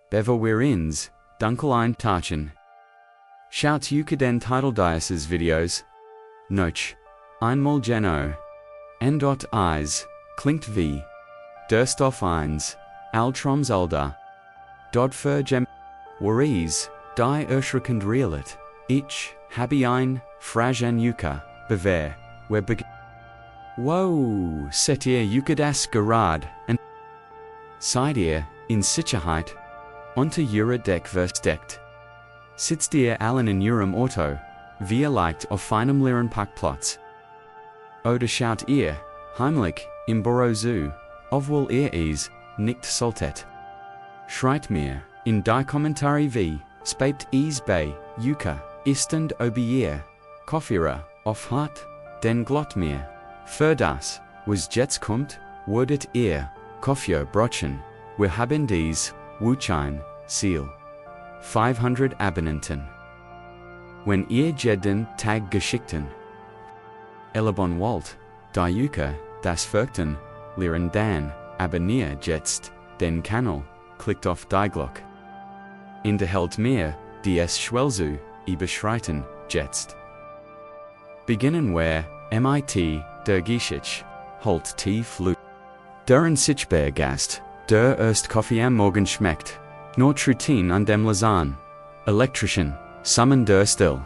Bever wir ins, Dunkeln tarchen. Schaut euch den Titel dieses Videos. Noch einmal Geno. Endot Eis, klingt wie Durstoff eins, Altroms Alda. Dodfer Gem. Waries, die erschreckend realet. Ich habe ein Fragen Yuka, bewehr, wer beg. Wow, set ihr Yuka das gerade, und seid ihr in Sicherheit unter ihrer Deckwurst. Sitzt ihr allen in ihrem Auto, wie ihr leicht auf einem leeren Parkplatz. Oder schaut ihr, heimlich, im Büro zu, obwohl ihr es nicht solltet. Schreit mir, in die Kommentare wie, spät es bei, Yuka, ist und ob ihr, Kopfhörer, auf hat, denn glott mir, für das, was jetzt kommt, würdet ihr, Kopfhörer brotchen, wir haben dies, Wuchein, Ziel. 500 Abonnenten. Wenn ihr jeden Tag Geschichten Elabon wollt, da Yuka, das Folgten, lehren dann, abonniert jetzt, den Kanal, klickt auf die Glocke. Unterhält mir, die es Schwellzu, überschreiten, jetzt. Beginnen wir, mit, der Geschichte, holt tief Luft. Der Sitzbergast, der erst Kaffee am Morgen schmeckt, not Routine an dem Lasan, Elektrischen, Summon der Still.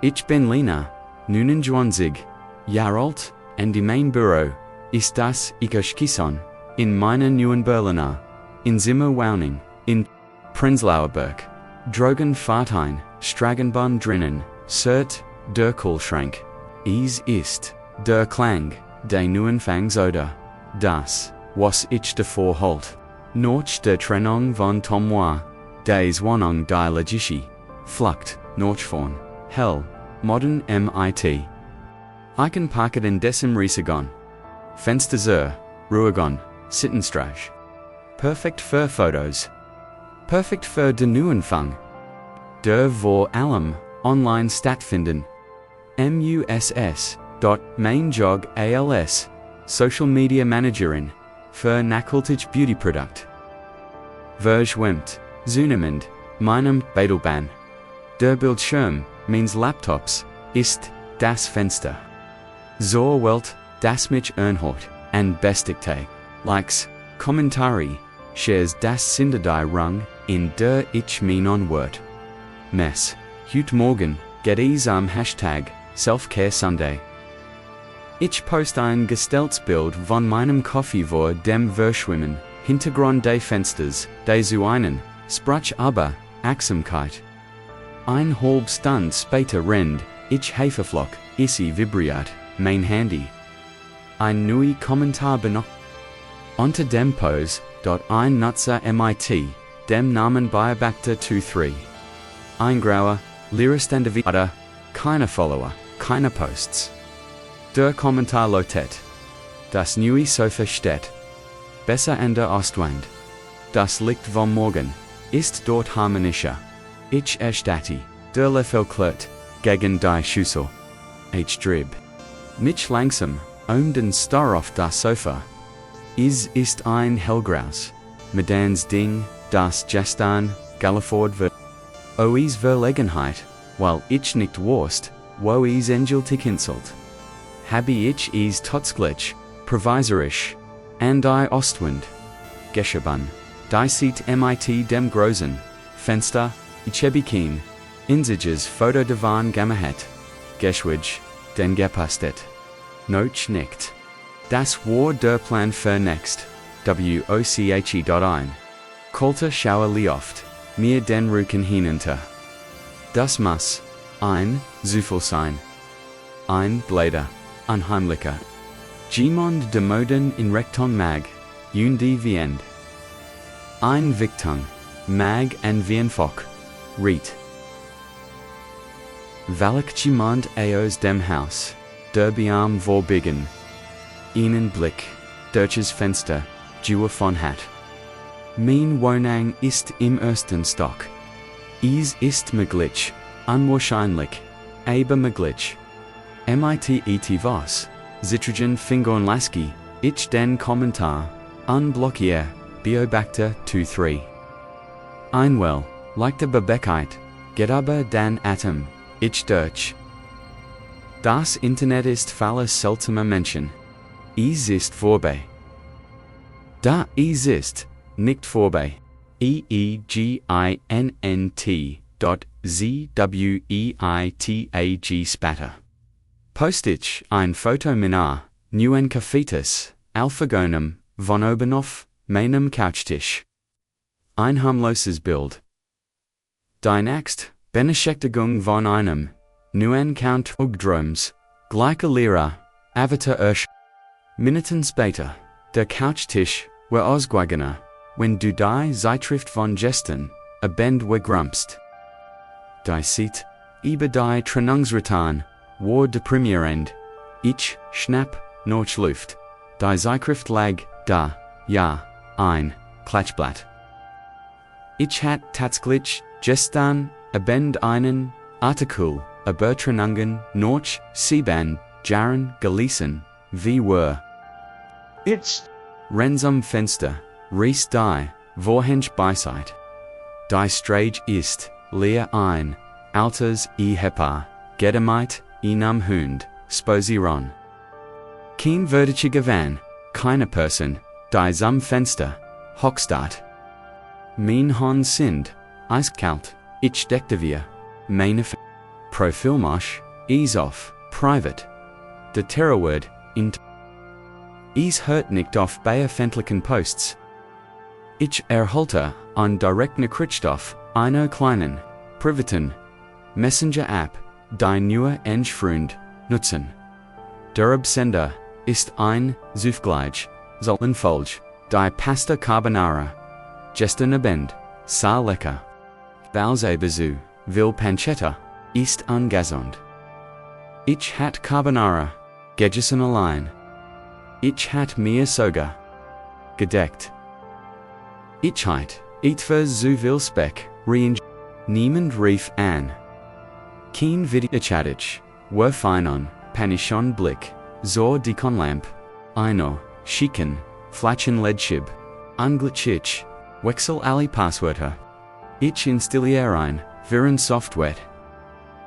Ich bin Lena, 29, Jahr alt, und in mein Büro, ist das ich Kison, in meiner neuen Berliner, in Zimmer Wohnung, in Prenzlauerberg, Drogen Fahrtein, Stragenbahn drinnen, Cert, der Kühlschrank. Es ist, der Klang, der neuen Fangs oder, das, was ich davor holt. Noch der Trennung von Tomois, des Wohnung die Legischi, Flucht, noch von, Hell, Modern MIT. Eichen Packet in dessen Riesegon. Fenster zur, Ruhegon, Sittenstrasch. Perfekt für Fotos. Perfekt für den Neuanfang. Der vor allem, online stattfinden. MUSS.mainjog ALS, Social Media Managerin, für nachhaltig Beauty Produkt. Verschwimmt, zunehmend, meinem Bedelban. Der Bildschirm, meines Laptops, ist das Fenster. So Welt, das mich ernhort, and bestigte, likes, Kommentare, shares das sind die Rung, in der ich mein onwort. Mess, heute Morgen, geht es am Hashtag, Self-Care Sunday. Ich post ein gestelltes Bild von meinem Kaffee vor dem Verschwimmen, Hintergrund des Fensters, des zu einen, sprach aber, Achtsamkeit. Ein halb Stunde später rennt, ich Hefeflock, isi vibriert, mein Handy. Ein neuer Kommentar benutzt. Unter dem Post, dort ein Nutzer mit, dem Namen Beobachter 23. Ein grauer, leerstände Video, keine Follower, keine Posts. Der Kommentar lautet: Das neue Sofa steht besser an der Ostwand. Das Licht vom Morgen ist dort harmonischer. Ich erstatte der Löffel klirrt gegen die Schüssel. Ich drib mich langsam den Star auf das Sofa. Es ist ein hellgraus, medans Ding, das gestern geliefert wird. Ois Verlegenheit, weil ich nicht wusste, wo es endgültig hinzelt. Habe ich es totzglitch, provisorisch, an die Ostwand geschoben. Die sieht mit dem großen Fenster, ich habe kein einziges Foto davon gemacht. Geschwig, den gepastet. Noch nicht. Das war der Plan für next. WOCHE.ein. Kalte Schauer oft, mir den Rücken hinunter. Das muss ein Zufall sein. Ein Bläder, unheimlicher. Jemand de Moden in Rekton mag, die Wiend. Ein Victung, mag en Wienfok, Riet. Valak jemand aus dem Haus, der Biam vorbeigen. Ihnen Blick, Deutsches Fenster, Jua von hat. Mein Wohnung ist im ersten Stock. Es ist möglich, unwahrscheinlich, aber möglich. MIT was, Zitrogen Fingonlaski, ich den Kommentar, unblockier, Beobachter 23. Einwell, like der Beweglichkeit, geht aber dann Atem, ich durch. Das Internet ist voller seltsamer Menschen. Es ist vorbei. Da es ist, nicht vorbei. EEGINNT.ZWEITAG Spatter. Postage, ein Foto meiner, neuen Cafetes, Alphagonum, von oben auf, meinem Couchtisch. Ein harmloses Bild. Dein Angst, Beschäftigung von einem, neuen Count Ugdroms, gleiche Lehrer, Avatar Minuten später, der Couchtisch, war ausgegangen, wenn du die Zeitschrift von gestern, abend grumpst. Die Seite, über die Trennungsretan, war deprimierend. Ich schnapp, noch Luft. Die Zeitschrift lag, da, ja, ein Klatschblatt. Ich hat tatsächlich, gestern, abend einen, Artikel, über Trennungen, noch, sieben, Jahren, gelesen, wie war. It's Renns am Fenster, ries die, vorhänge Beiseit. Die Strage ist, leer ein, Alters Ehepaar, Gedemeit, am Hund, Sposiron. Kein würdige Gewann, keine Person, die am Fenster, hockstat. Mein Hon sind, eiskalt, ich deckte wir, meine Profilmosch, is off, private. De Terrorword, in Es hört nicht auf bei öffentlichen Posts. Ich erhalte an direkt Nachrichtstoff einer kleinen, privaten Messenger-App, die nur Freund nutzen. Der Absender ist ein Zufgleich, sollen Folge, die Pasta Carbonara. Gestern Abend, sehr lecker. Valsebezu, will Pancetta, ist angesund. Ich hat Carbonara, gegessen allein. Ich hat mir sogar gedeckt. Ich heit, etwa so viel Speck, niemand rief an. Kein Video chattig, war fein an, panischon Blick, so Dekonlamp, Eino, Schicken, Flatschen Ledschib, Anglitschich, Wechsel alle Passwörter. Ich installiere ein, Viren Software.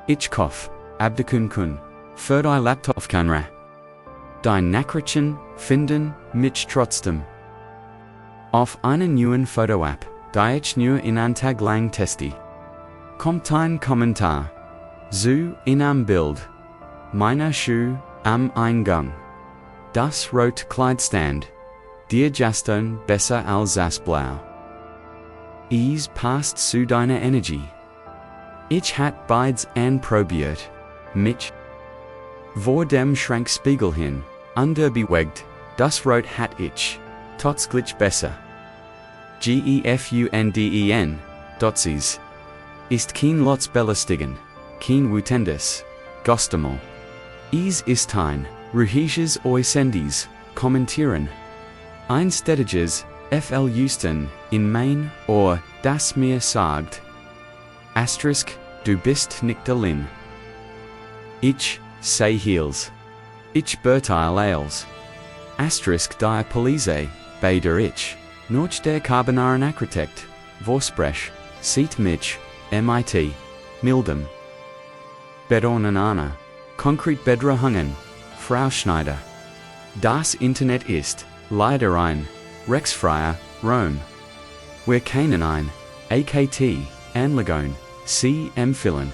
Ich kauf, Abdekun kun, für die Laptop-Kamera. Die Nachrichten finden mich trotzdem. Auf einer neuen Foto-App, die ich nur in einen Tag lang teste. Kommt ein Kommentar. So in am Bild. Meine Schuhe am Eingang. Das Rotkleidstand. Dir gestern besser als das Blau. Es passt zu deiner Energie. Ich hat beides anprobiert. Mich. Vor dem Schrankspiegel hin, underbewegt, das Rot hat ich, totzglitch besser. Gefunden, dotsies. Ist kein Lots belästigen, kein Wutendes, Gostemol. Es ist ein, ruhiges Oisendis, kommentieren. Ein stetiges, FL Houston, in Main, or, das mir sagt. Asterisk, du bist nicht allein. Ich, say heels. Ich beurteile als. Asterisk die Police, bei der ich, noch der Carbonaren Architekt, Vorsprech, sieht mich, MIT, mildem. Bedonen Anna, konkret Bedrohungen, Frau Schneider. Das Internet ist, leider ein, Rexfreier, Rom. Wir kennen ein, AKT, Anlagon, C empfehlen.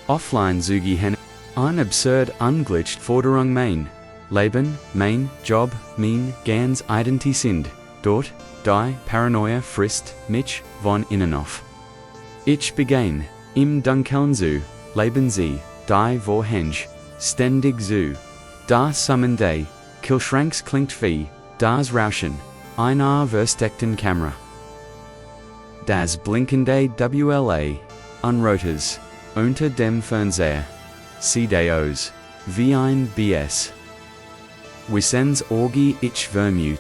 Offline zugi hen. Ein absurd unglitched Forderung Leben, Job, ganz identisch sind, dort, die Paranoia frisst mich von innen auf. Ich begann, im Dunkeln zu, leben sie, die vorhänge, ständig zu, das Summende, Kühlschranks klingt wie, das Rauschen, einer versteckten Kamera. Das blinkende WLA, unrotes, unter dem Fernseher. CDOs, wie ein BS. Wissens Orgi ich Vermut.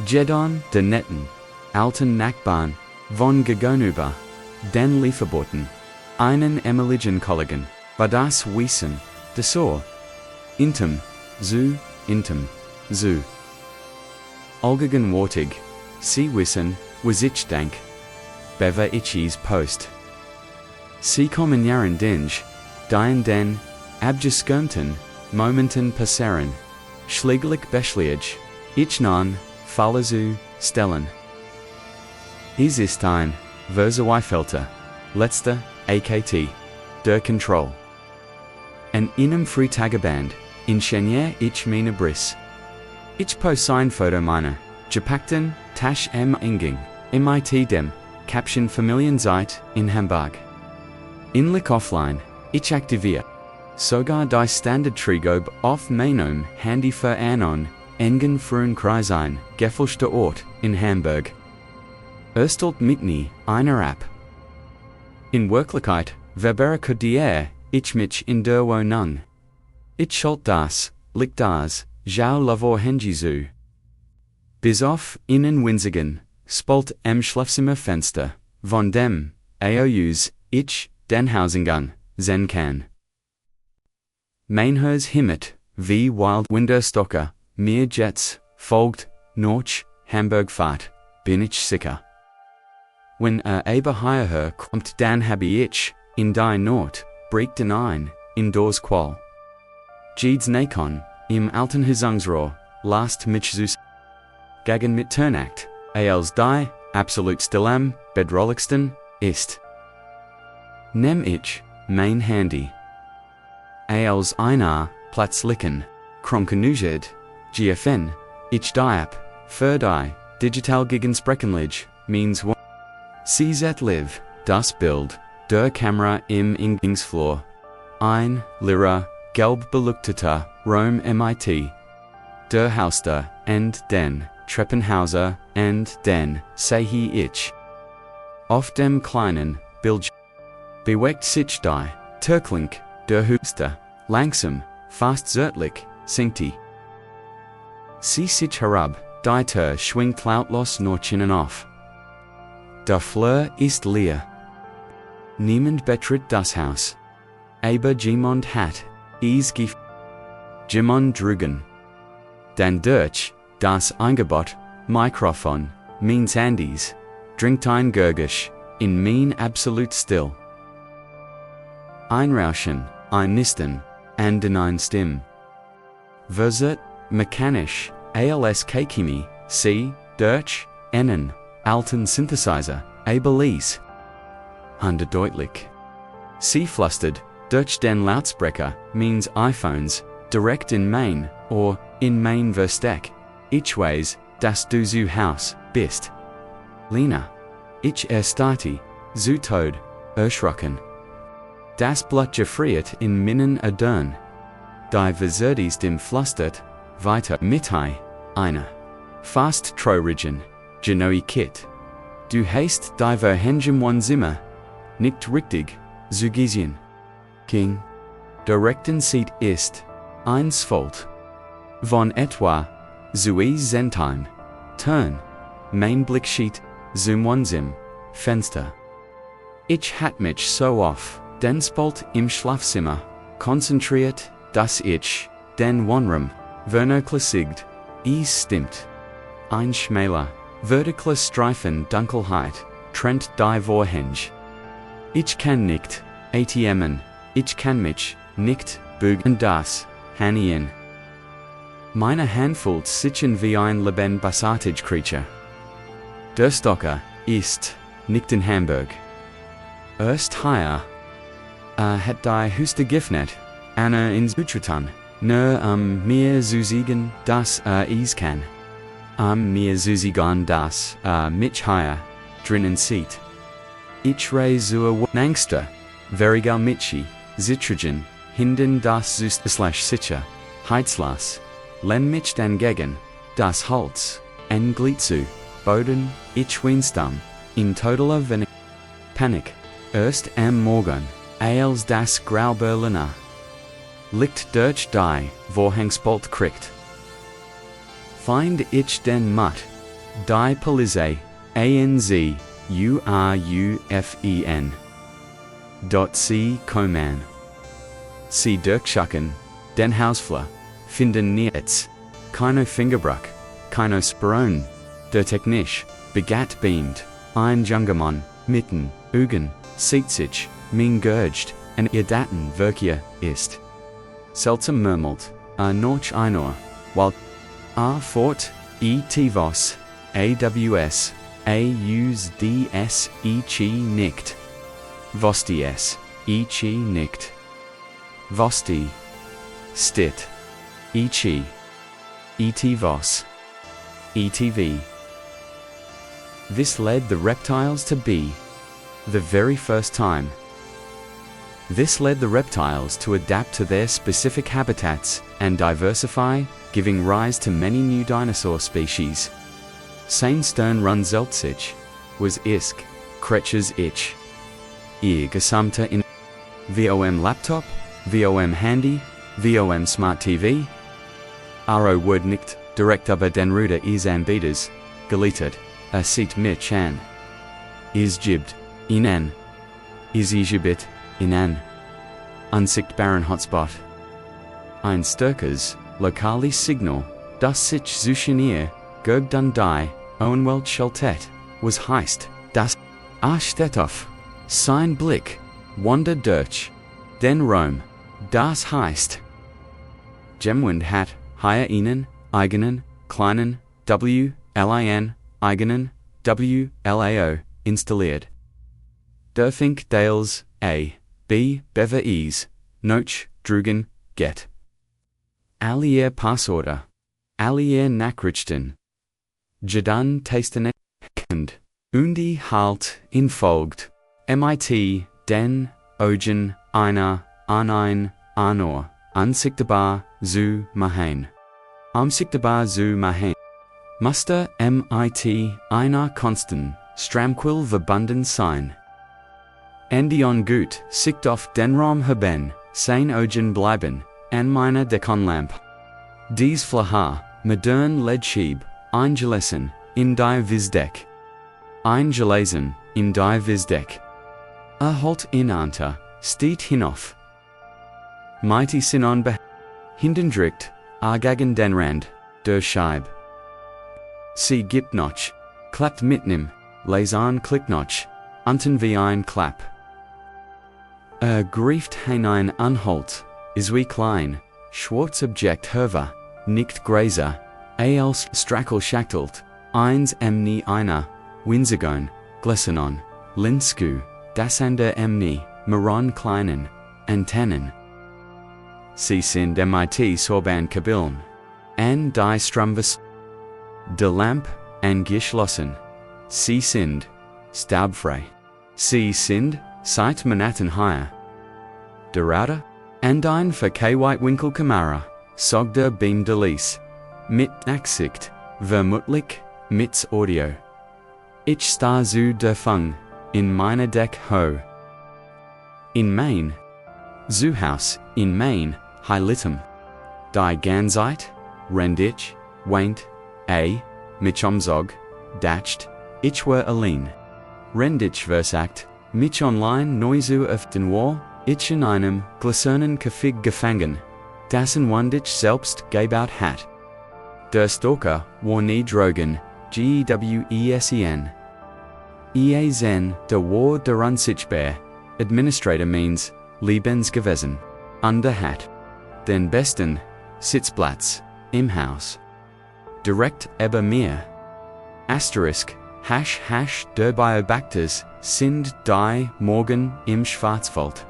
Jedon de Netten, alten Nachbarn, von gegenüber, den Lieferboten, einen Emiligen Kollegen, war das Wissen, de so. Intem, zu, Olgegen Wortig, sie wissen, was ich denk. Bever Itchies Post. Sie kommen Jahren Dinge, Dien den, Abgeskömten, Momenten passeren, Schläglich Beschliage, Ich non, Fallazu, Stellen. Es ist ein, Verzeifelter, letzter, AKT, der Control. An inem Freitageband, ingenieur ich meine Briss. Ich post ein Foto meiner, gepackten, Tasch Inging, MIT dem, Caption Familienzeit, in Hamburg. Inlich offline, ich aktiviere. Sogar die Standardträger auf meinem Handy für einen, engen Frühenkreis ein, gefälschter Ort, in Hamburg. Erstelt mit nie, einer App. In Wirklichkeit, verbere die ich mich in der Wohnung. Ich schalt das, liegt das, jau lavor hengizu. Bis auf, innen winzigen, spalt Schlafzimmerfenster, von dem, aus, ich, den Hausengang, sehen kann. Mein Haus himmet, wie wild Winterstocker, mir Jets, folgt, Norch, Hamburg fahrt, bin ich sicher. Wenn aber hierher kommt, dann habe ich, in die Nord, bricht ein, in das Qual. Jedes Nakon, im alten Gesungsrohr, last mich zus. Gegen mit Turnact, als die, absolut stillem, bedrohlichsten, ist. Nehm ich, mein Handy. Als einer, plötzlichen, Krankenuged, GFN, ich die App, für die, digital Gegensprechenlich, means one. CZ live, das Bild, der Kamera im Ingangsflur. Ein, Lira, gelb beleuchteter, Rom MIT. Der Hauster, and den, Treppenhauser, and den, sehe ich. Auf dem kleinen, Bild. Bewegt sich die, Türklink, der Hüster, langsam, fast zärtlich, sinkt die. Sie sich herab, die Tür schwingt lautlos nach innen auf. Der Flur ist leer. Niemand betritt das Haus. Aber jemand hat, es gibt. Jemand drüben. Dann durch, das Angebot, Mikrofon, meins Handys, dringt ein Gurgisch, in mein absolut still. Ein Rauschen, ein Nisten, and ein Stimm. Versert, mechanisch, als Kimi, C, durch, einen, alten Synthesizer, Belize. Deutlich. Sie flüstert, durch den Lautsprecher, means iPhones, direkt in mein, or, in mein Versteck. Ich weiß, dass du zu Haus bist. Lena. Ich stati, zu Tod, erschrocken. Das Blut gefriert in Minnen Adern. Die Verzerdis dem flüstert, weiter Mitai, einer. Fast traurigen, Genoi Kit. Du hast die Verhängen one Zimmer. Nicht richtig, Zugisien. King. Direkten Seat ist, eins Volt. Von etwa, Zui Zentime. Turn. Mein Blickschied, Zoom one Zim, Fenster. Ich hat mich so auf, den Spalt im Schlafzimmer, konzentriert, dass ich, den Wohnraum, vernachlässigt, es stimmt. Ein schmäler, vertikler Streifen Dunkelheit, trennt die Vorhänge. Ich kann nicht, ATMen, ich kann mich, nicht, bügen das, Hanien. Meine Hand fühlt sich wie ein lebendiges Creature. Der Stalker ist, nicht in Hamburg. Erst hier, hat die Hüste Giftnet, Anna in Utrecht, nur mir zu sagen, dass es kann. Mir zu sagen, dass mich hier drinnen sieht. Ich reise Angster, verigal Michi, Zitrogen, hinden das sicher, Heizlas, len mich dann gegen, das Holz, en Glitzu, Boden, ich winstam, in totaler Panik, erst am Morgen, als das Grauberliner. Licht durch die Vorhangspalt kriegt. Find ich den Mutt, die Polize, ANZ, URUFEN. Sie kommen. Sie durchschauen, den Hausflur, finden nichts, keine Fingerbruch, keine Spuren, der Technisch, begat beamt, ein junger Mann, mitten, Ugen, Sietzig, min Gurged, and ihr Daten Verkehr ist. Seltsam murmelt, noch einor, while fort, vos, aws, ausds, nicht. Vostis, nicht. Vosti, stit. Vos. ETV. This led the reptiles to be. The very first time. This led the reptiles to adapt to their specific habitats and diversify, giving rise to many new dinosaur species. Sein Stern Runzeltzig was Isk, Kretsch's Ich. Ihr Gesamte in VOM Laptop, VOM Handy, VOM Smart TV. Aro Word nicht, direkt über den Ruder is anbieters, geliefert, sieht mich an. Is gibbt, inan. Is igibit, inan. Unsichtbaren Hotspot. Ein Stalkers, lokales Signal, das sich zwischen ihr, Gerg und die, Owenwelt Schaltet, was heißt, das steht auf, sein Blick, wander durch, den Raum, das heißt. Gemwind hat, hier ihnen, eigenen, kleinen, WLIN, eigenen, WLAO, installiert. Dörfink Dales, B, Bever Ease, Noch, Drugen, Get. Allier Passorder. Allier Nachrichten. Jadan Tastenet, Undi halt, infolgt. MIT, den, Ogen, einer, anein, anor, unsichtbar, zu machen. Unsichtbar zu machen. Muster, MIT, einer Konsten, Stramquil verbunden sein. Endion gut, sicht auf den Raum haben, sein Ogen bleiben, an meiner Dekonlamp. Dies Flaha, modern Ledschieb, eingelesen, in die Visdeck. Eingelesen, in die Visdeck. Halt inanta, steht hinauf. Mighty Sinon hindendrikt, gegen den Rand, der Scheib. Sie gibt noch, klappt mitnim, les an klick noch, unten wie ein Klapp. Grieft hinein anholt, is wie klein, schwarz Objekt Herver, nicht Gräser, als Strakel schachtelt, eins nie einer, Winzigon, Glesenon, Linsku, das ander nie, Maron kleinen, Antennen. Sie sind MIT Sorban Kabiln, an die Strumvis, de Lamp, angeschlossen. Sie sind, staubfrei. Sie sind, seit Monaten hier. Der Router, and ein für K-White Kamera, sog der Beam Delis, mit Nachsicht, vermutlich, mit Audio. Ich sta zu der Fung, in meiner Deck ho. In Main. Zuhaus, in Main, Heilitum. Die Ganzeit, Renditch, Waint, mich umzog, dacht, ich war allein. Renditch versagt, mich online Neuzu auf den Wall, ich in einem gläsernen Käfig gefangen, dessen Wandich selbst gebaut hat. Der Stalker war nie drogen, GEWESEN. Zen, der war der unsichtbar, Administrator means, Liebens gewesen, under hat. Den besten, Sitzplatz, im Haus. Direkt über mir. Asterisk, # der Biobacters, sind die morgen im Schwarzwald.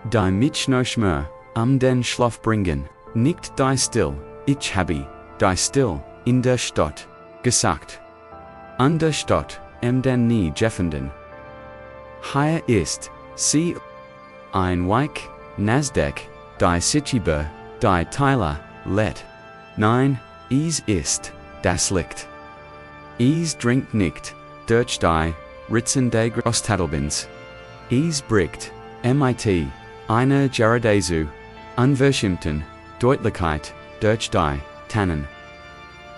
Die mich no schmer, den Schlaf bringen, nicht die still, ich habe, die still, in der Stadt, gesagt. An der Stadt, den nie jeffenden. Hier ist, sie, ein Weik, Nasdaq, die Sichiber, die Tyler, let. Nein, is ist, das Licht. Is drinkt nicht, durch die, Ritzen de Grostadelbins. Is brickt, MIT, eine Jaradezu, unverschimpten, Deutlichkeit, durch die, Tannen.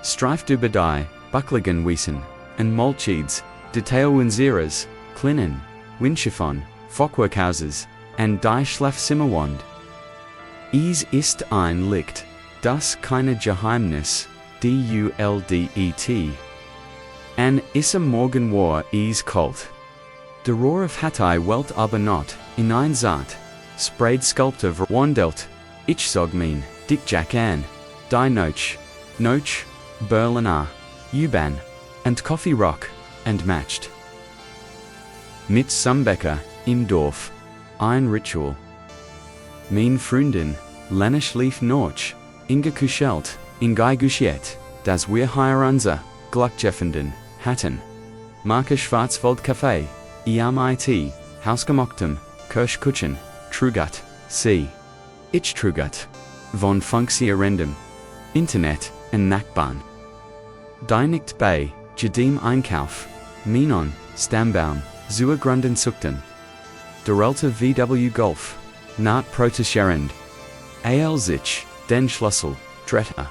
Streift über die, Buckligen wiesen, und Molchieds, Detailwinzeras, Klinnen, Windschiffon, Fockworkhauses, and die Schlafzimmerwand. Is ist ein Licht, das keine Geheimnis, DULDET. An isse Morgen war is kalt. De Rohr of Hattai welt aber not, in ein Zart, sprayed sculptor verwandelt, ich zog mein, Dick Jack an, die Noch, Berliner, U-Bahn, and Coffee Rock, and matched. Mit Sumbecker, im Dorf, ein Ritual. Mein Freundin, Lanisch lief noch, ingekuschelt, ingeguschiert, das wir hier unser, Gluckjeffenden, hatten. Marke Schwarzwald Café, mit, Hausgemocktem, Kirschkutschen, Trugut, C. Ich Trugut. Von Funktionierendem. Internet, en Nachbarn. Dienicht bei, Jedem Einkauf, Minon, Stammbaum, zur Grunden Zuchten. Derelta VW Golf, Naht Protescherend. Al sich, den Schlüssel, Dretter.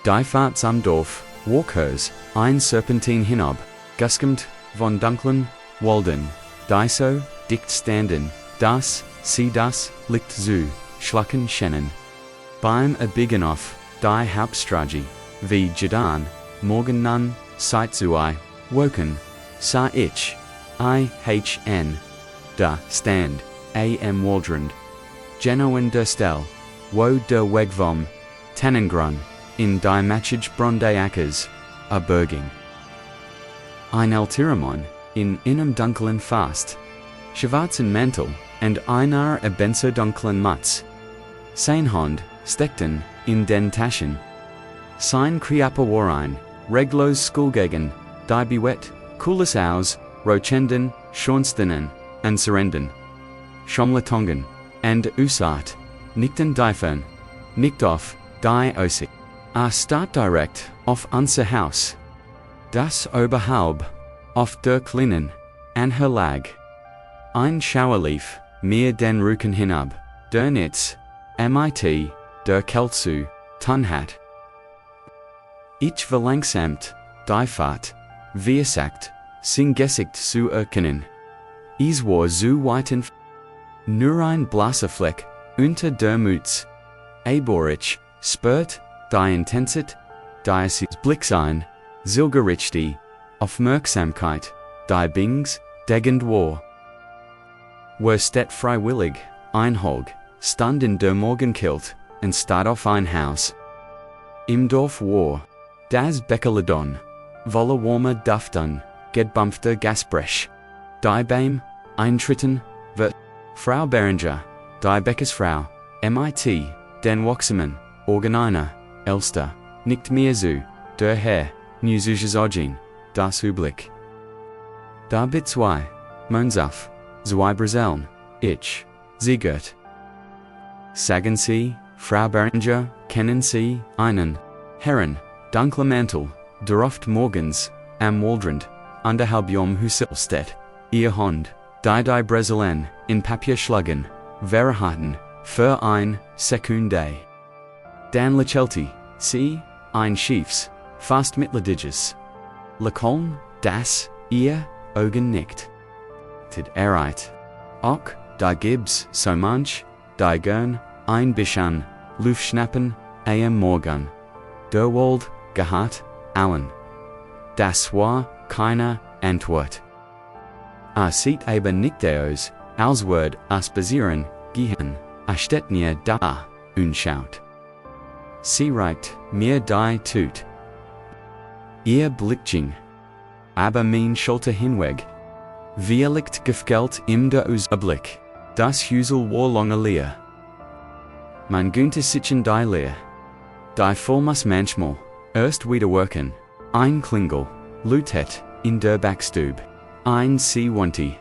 Die Fahrts am Dorf, Walkers, ein Serpentin hinob, Guskemt, von Dunkeln, Walden, die so, dicht standen, das, sie das, liegt zu, schlucken schennen. Beim Abigenoff, die Hauptstrategie, wie Jadan, morgen nun, seit zu woken, sa ich, ihn, da, stand, am Waldrand, Genoen der Stel, wo der Weg vom, Tannengrun, in die Matchage Brondeackers, a Berging. Ein Altiramon, in einem dunklen Fast, schwarzen Mantel, and einer ebenso dunklen Mutz. Sein Hund, steckten, in den Taschen. Sein Kriapper Warein, reglos Schoolgegen, die Bewett, cooles aus, Rochenden, Schornstenen, and Serenden. Schomletongen, and Usart, nichten Diefern, nicht auf, die Osig. A start direct, auf unser Haus. Das Oberhalb, auf der Kleinen, an her Lag. Ein Schauerlief, mir den Rücken hinab, der Nitz, mit, der Kelzu, Tunhat. Ich verlangsamt, die Fahrt, wir sagt, sing Gesicht zu erkennen. Is war zu weiten, nur ein blasser Fleck, unter der Mütz. Aborich, spürt, die Intensität, die sie Blicksein, Silgerichti, Aufmerksamkeit, die Bings, degend war. Worstet freiwillig, einholg, stand in der Morgenkilt, und start auf ein Haus. Im Dorf war, das Beckeledon, voller warmer Duften, gedbumpfter Gasbrech. Die beim Eintritten, wird, Frau Berenger, die Bäckersfrau, mit, den Waxemann, Organeiner, Elster, nicht mehr zu, der Herr, Newsugezogin, das Publik. Da bit zwei, Monsaf, zwei Brazeln, ich, Siegert. Sagen Sie, Frau Berenger, kennen Sie, einen, Herren, dunkler Mantel, der oft morgens, am Waldrand, anderhalb Huselstedt, ihr Hund, die Brazelen, in Papier schlagen, verraten, für ein Sekunde. Dan Lechelti, Sie, ein Schiefs, fast mitlediges. Lacoln, das, ihr, Augen nicht. Tid ereit. Och, da gibs, so manch, die gern, ein Bishan, Luftschnappen, am Morgen. Der Wald, gehat, allen. Das war, keine Antwort. Sieht aber nicht aus, als würd spazieren gehen, steht mir da, und schaut. Sie reicht mir die tut. Ihr Blickchen. Aber mein Schulter hinweg. Wir liegt gefgelt im der Ausblick, das Hüsel war lange leer. Man Günther sitzen die leer. Die voll muss manchmal, erst wieder worken, ein Klingel, lutet, in der Backstube, ein C20.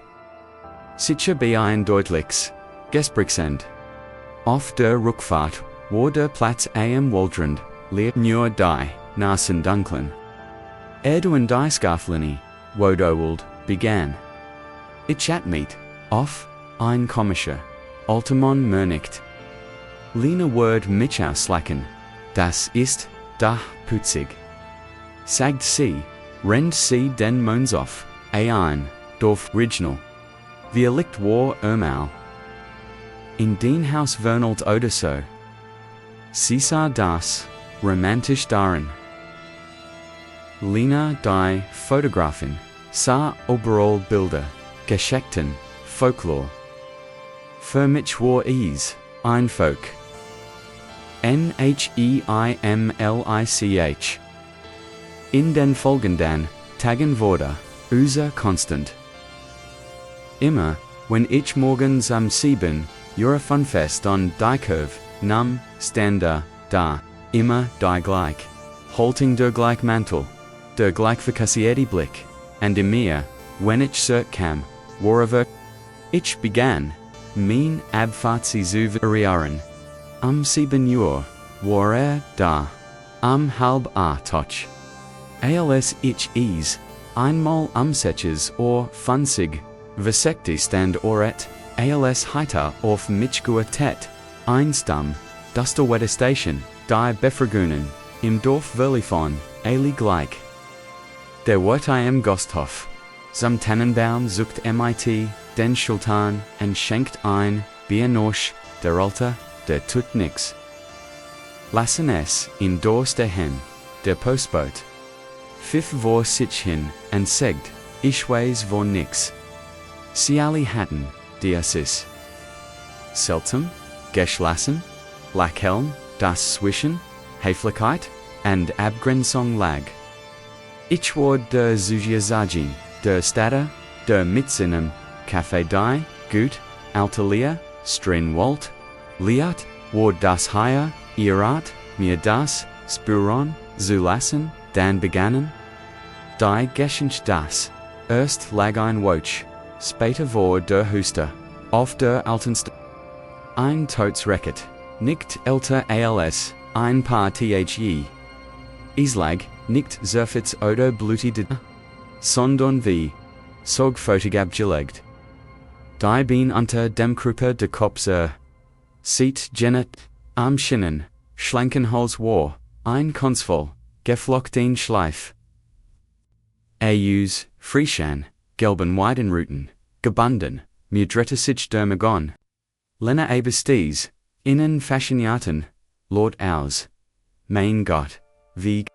Sicher bei ein deutliches, Gesprächsend. Auf der Rückfahrt, war der Platz am Waldrand, leer nur die, Nasen Dunkeln. Und die Skaflini, wo der Wald, begann. Ich hat mit, auf, ein komischer, Altemon Mernicht. Lina Word mich auslacken, das ist, da, putzig. Sagt sie, rennt sie den Mons auf, ein, Dorf Original. Wir liegt war mal. In den Haus Vernalt oder so. Sie sah das, romantisch darin. Lena die Fotografen, Sa Oberall Bilder, Geschichten, Folklore. Für mich war es ein Volk. Nheimlich. In den folgenden Tagen wurde unser konstant. Immer, wenn ich morgens 7 Uhr fest an die Kurve nam, stande da, immer die gleich. Halting der gleich Mantel, der gleich fokussierte Blick, and in mir, wenn ich zurückkam, war ich begann, mein Abfahrtsi zu variieren. 7 Uhr war da, halb 8. Als ich es einmal umsetzes or funzig, versekti stand oret, als heiter auf mich guetet, einstam, das der Wetterstation, die Befragungen, im Dorf Verlifon, ali gleich. Der Wirt im Gasthof, zum Tannenbaum sucht mit, den Schultan, und schenkt ein, Bier noch, der Alte, der tut nix. Lassen es in Dorste hin, der Postbote. Pfiff vor sich hin, und sagt, ich weiß vor nix. Sie alle hatten, die es ist. Seltsam, geschlossen, Lachhelm, das Zwischen, Höflichkeit, und Abgrenzung lag. Ich war der Zujazajin, der Stadt, der mit seinem Café die, gut, alte Leer, Strenwald, Liat, war das Heuer, Irat, mir das, Spuron, zu lassen, dann begannen. Die Geschenk das, erst lag ein Watch, später war der Huster, auf der altenste. Ein Todsrecket, nicht älter als, ein paar The. Es lag, nicht surfits oder blutige, sondern wie, sorgfältig abgelegt. Die bin unter dem Kruppe de Kopse, sieht Janet, am Schinnen, schlanken Hals war, ein kunstvoll, geflochten Schleif. Aus, Frieschan, gelben Weidenruten, gebunden, mir drette sich dermagon. Lena Abestes, innen Fashionierten, Lord aus. Mein Gott, wie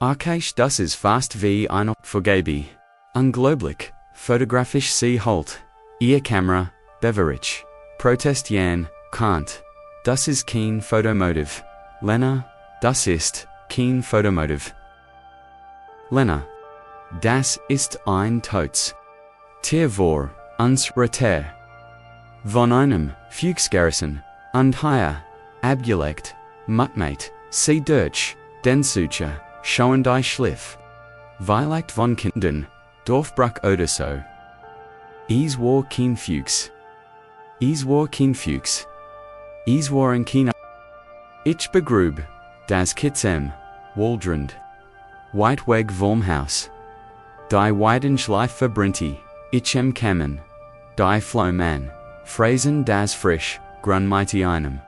archaisch das ist fast wie ein Vergabi. Unglaublich, fotografisch sie halt. Ihr Kamera, Beverich. Protest Jan, Kant. Das ist kein Fotomotiv. Lena, das ist kein Fotomotiv. Lena. Das ist ein Tods. Tier vor, uns Retter. Von einem, Fuchsgarrison, und hier, abgelegt, Mutmate, sie durch, den Sucher, schauen die Schliff. Vielleicht von Kinden, Dorfbruch oder so. Es war kein Fuchs. Es war kein Fuchs. Es war ein kein. Ich begrub, das Kitzem, Waldrund. Weitweg vom Haus. Die Weidenschleif verbrinti, ichem Kamen. Die Floman, Phrasen das frisch, grunmighty einem.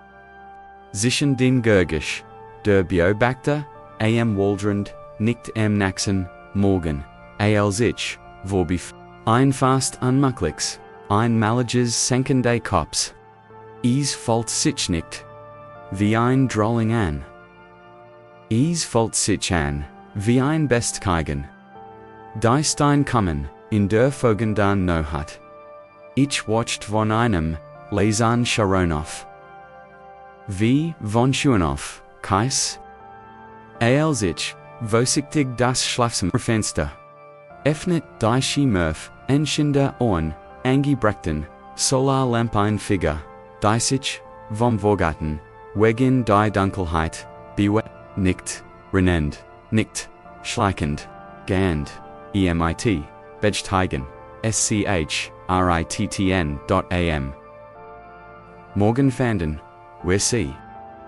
Zwischen den Gergisch, der Beobachter, am Waldrund, nicht am Naxen, morgen, als ich, vorbif. Ein fast unmögliches, ein maliges senkende Kops. Es fällt sich nicht. Wie ein Drolling an. Es fällt sich an, wie ein Bestkeigen. Die Stein kommen, in der folgenden Nohat. Ich watcht von einem, Lesan Sharonov. Wie von Schuanoff, Kais? Als ich, vorsichtig das Schlafzimmerfenster. Öffnet die Schimmerf, enschinde Ohren, angebrechten, Solarlampein Figur, die sich, vom Vorgarten, wegen die Dunkelheit, nicht, renend, nicht, schleichend, gehend, emit, Bedsteigen, schrittn.am. Morgen fanden, wir sie.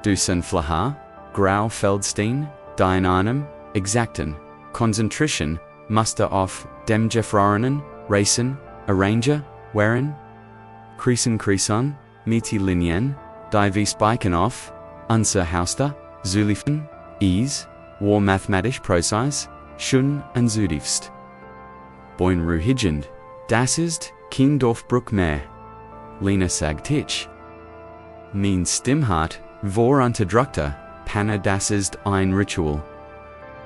Du sen Flaha, Grau Feldstein, dein einem, exacten, Concentration, Muster auf, dem Gefrorenen, Racen, Arranger, Waren, Creason, Miti Linien, die wie Spiken auf, unser Hauster, Zulifen, Ease, war mathematisch precise, schön und zutiefst. Beunruhigend, das ist, kein Dorfbruch mehr. Lena sagt ich. Mein Stimmhart, war unterdrückter, Panna das ist ein Ritual.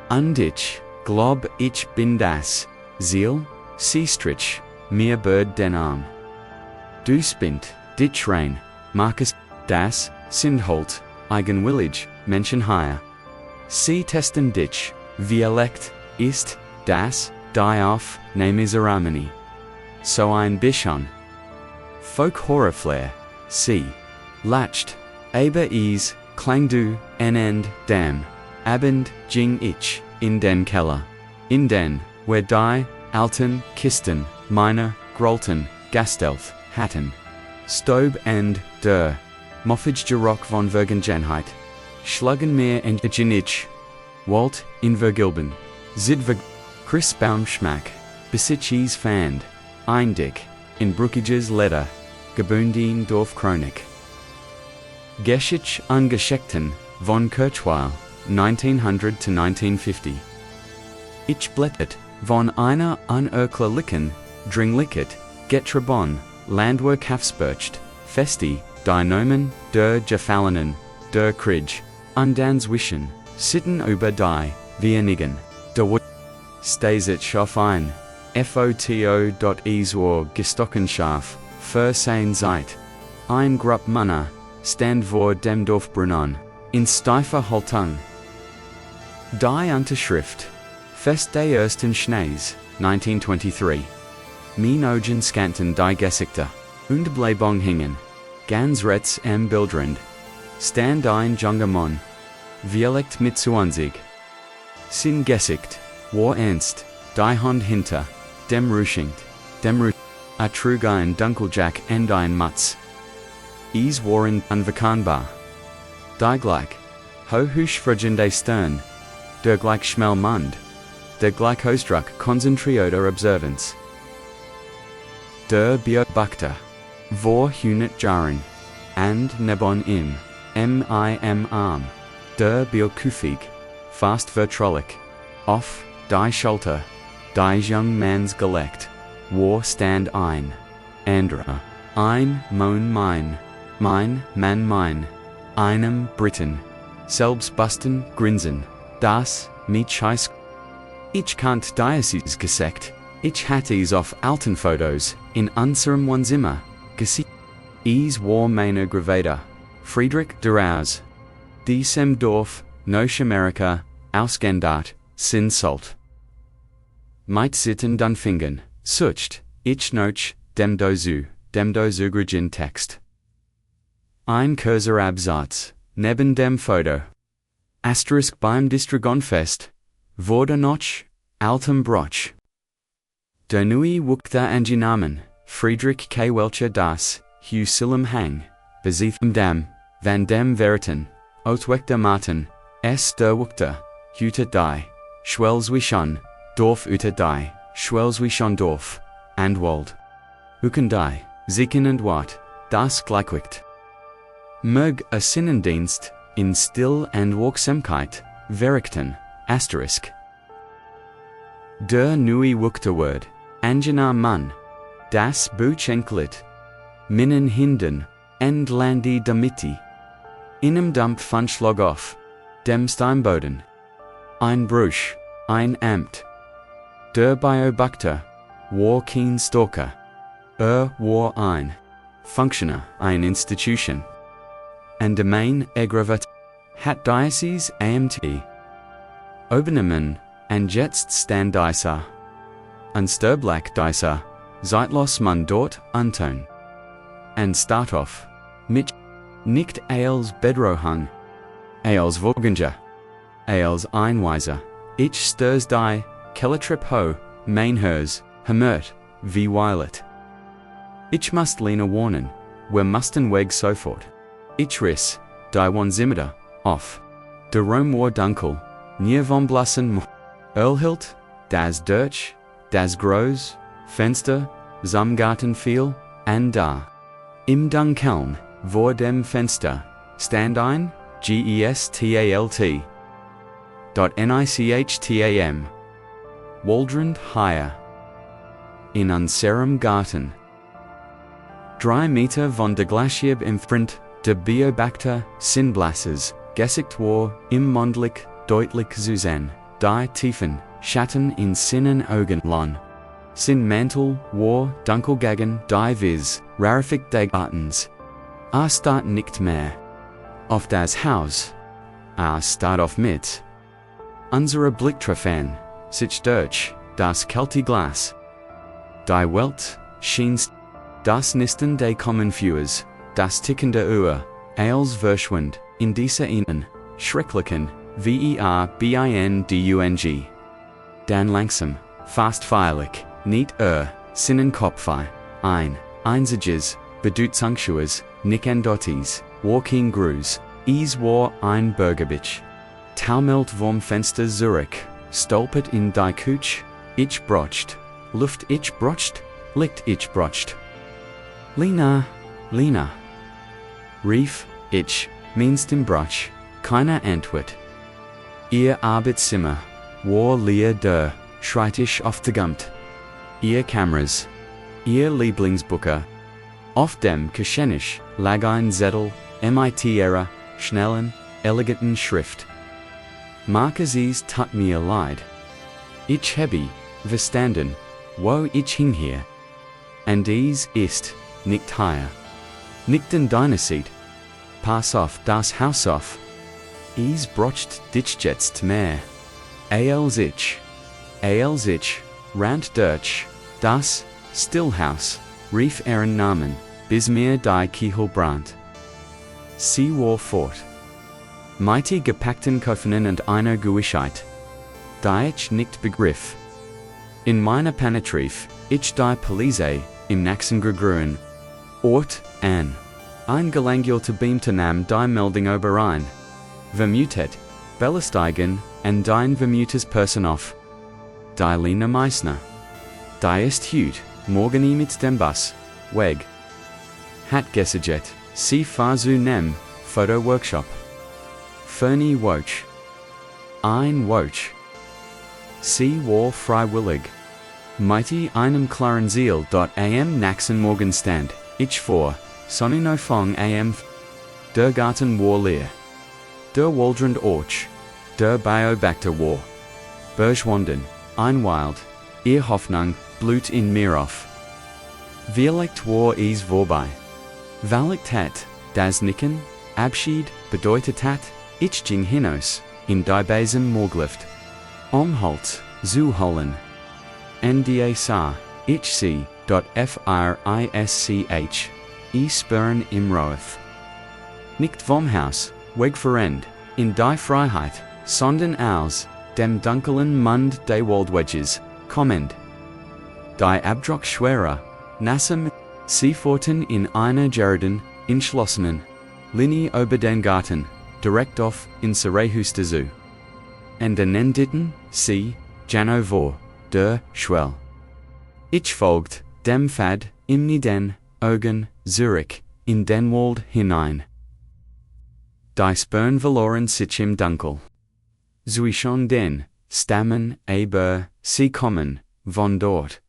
Und ich, Glob ich bin das Ziel, Seestrich, mir Bird den Arm. Du spint, dich rein, Marcus, das, Sindholt, Eigenwillig, Menschen higher. Sie testen dich, Violekt, ist, das, die auf, name is Aramani. So ein Bichon. Folk Horror Flair, C. Latched, aber is, klang du, end, dam, abend, jing ich, in den Keller. In den, where die, alten, kisten, meine, grolten, gastelf, hatten. Stob and, der, Moffage Gerock von Vergengenheit. Schluggenmeer and Genitsch. Walt, in Vergilben. Zidver, Chris Baumschmack. Besitzes Fand. Eindick, in Brookages Leder. Gebundien Dorfchronik. Geschichten Geschichten, von Kirchweil, 1900 to 1950. Ich blättert, von einer unerklärlichen, dringlichkeit, Getrabon, Landwerk Hafsbircht, Festi, die Nomen, der Gefallenen, der Krieg, Undans Wischen, Sitten über die, Wenigen, der Wut, Stazit auf ein, foto.eswar Gestockenschaft, für sein Zeit, ein Grupp Manner, stand vor dem Dorfbrunnen, in steifer Haltung. Die Unterschrift, Fest des ersten Schnees, 1923. Min Ogen scanten die Gesichter, und Bleibung hingen, ganz rechts am Bildrand. Stand ein junger Mann, Violekt mit 20. Sin Gesicht, war ernst, die Hand hinter, dem Ruschingt, a trug ein Dunkeljack and ein Mutz. Es waren unverkannbar. Die gleich, hochfragende Stern, der gleich Schmelmund, der gleich Ausdruck konzentrierter Observanz. Der Beobachter, vor 100 Jahren, and neben ihm, Arm, der Beokufig, fast vertraulich, auf die Schulter, die jung Manns gelegt, war stand ein, andere, ein Mon mein, Mann mein, einem Briten, selbstbusten, grinsen, das, mich heiß. Ich kannt Diocese gesagt, ich hatte es auf alten Fotos, in unserem Wohnzimmer, gesehen. Es war meine Gravader, Friedrich Daraus. Diesem Dorf, Nordamerika, ausgendart, sin Salt. Might sitten dann fingen, sucht, ich noch, dem dosugrigen Text. Ein kurzer Absatz, neben dem Foto. Asterisk beim Distragonfest, wurde noch, altem Broch. Der neue Wuchter angenommen, Friedrich K. Welcher das, Husilem Hang, Besithem Dam, van dem Veriten, Outwechter Martin, S. der Wuchter, Hüter die, Schwellswischon, Dorf Uter die, Schwellswischon Dorf, and Wald. Uken die, Zieken und Wat, das Gleichwicht. Mög a Sinnendienst, in Still and Walksamkeit, Verichten, Asterisk. Der neue Wuchterword, Angenaam Mann, das Buch Enklit, Minnen Hinden, Endlandi Damiti. Inem Dampf von Schlogoff, dem Steinboden. Ein Bruch, ein Amt. Der Beobachter, war kein Stalker. War ein Functioner, ein Institution. Ein Domain ergravat, hat Diocese amt. Obernehmen, and jetzt stand dieser. Ein Sterblach dieser, zeitlos man dort unton. And start off, mit, nicht als Bedrohung, als Vogenger, als Einweiser, ich stirs die, Kellertrip ho, Mainhers, Hemert, wie Weilet. Ich must Lena warnen, wir mussten weg sofort. Ich riss, die Wohnzimmer, off. Der Raum war dunkel, nie von Blassen, Erlhilt, das Dirch, das Groß, Fenster, zum Garten viel, and da. Im Dunkeln, vor dem Fenster, stand ein, Gestalt. Nichtam. Waldrand higher. In unserem Garten. 3 Meter von der Glacier entfernt, der Beobachter, Sinnblasses, Gesicht war, im Mondlicht, deutlich zu sehen, die tiefen, Schatten in Sinnen Augen lon. Sin Mantel, War, Dunkelgagen, die Viz, Rarific des Gartens. Start nicht mehr. Auf das Haus. Start auf mit. Unsere Blicktreffen, sich durch, das kalte Glas. Die Welt, schienst, das Nisten des Kommenführers, das tickende Uhr, als verschwind, in dieser Ihnen, schrecklichen, verbindung. Dann langsam, fast feierlich, nicht Sinnen Kopfei, einziges, bedeutungsschönes, nicht endortiges, walking Grus, war ein Bürgerbitch. Taumelt vom Fenster Zurich, stolpert in die Küche, ich brocht, Luft ich brocht, Licht ich brocht. Lena, rief, ich, means dem Broch, keiner Antwort. Ihr Arbeitszimmer, war leer schreit ich auf der Gamt. Ihr Kameras, ihr Lieblingsbucher. Auf dem Geschenk lag ein Zettel, mit ihrer, schnellen, eleganten Schrift. Marquis tat mir leid. Ich habe, verstanden, wo ich hingehe. Und dies ist, nicht hier. Nicht in deiner Seat. Pass auf das Haus auf. Is brocht dich jetzt mehr. Als ich, rand durch, das, Stillhaus, rief ihren Namen, bis mir die Kichel brannt. Sie war fort. Mighty gepackten Koffern und einer Gewissheit. Die ich nicht begriff. In meiner Penetrief, ich die Police, im nächsten Grün. Ort, an. Ein gelangweilter Beamter nahm die Meldung überein. Vermutet, belästigen, und dein vermutes Person auf. Die Lena Meissner. Die ist hüt, morgen mit dem Bus, weg. Hat gesiget, sie fahr zu nem, Foto-Workshop. Fernie Woch. Ein Woch. Sie war freiwillig. Mighty einem klaren Ziel. Am nächsten Morgen stand, ich vor, Sonnenanfang am. Der Garten war leer. Der Waldrand Orch. Der Beobachter war. Verschwunden, einwild, ihr Hoffnung, blut in mir auf. Vielleicht war es vorbei. Vielleicht hat, das Nicken, Abschied, bedeutet hat, ich ging hinaus, in die Besen Morglift. Halt, zu holen. Nda sah, ich sie, frisch, spüren im Roeth. Nicht vom Haus, weg verend, in die Freiheit, sondern aus, dem dunklen Mund des Waldwedges, kommend. Die Abdruck schwerer, nassem, sie fuhrten in einer geraden, entschlossenen, Linie über den Garten, direkt auf, in Serehus de Zoo. Und nenditen, sie, Jano vor, der Schwell. Ich folgt, dem Pfad, in den Augen, Zurich, in den Wald hinein. Die Spern verloren sich im Dunkel. Zwischen den Stammen, aber, sie kommen, von dort.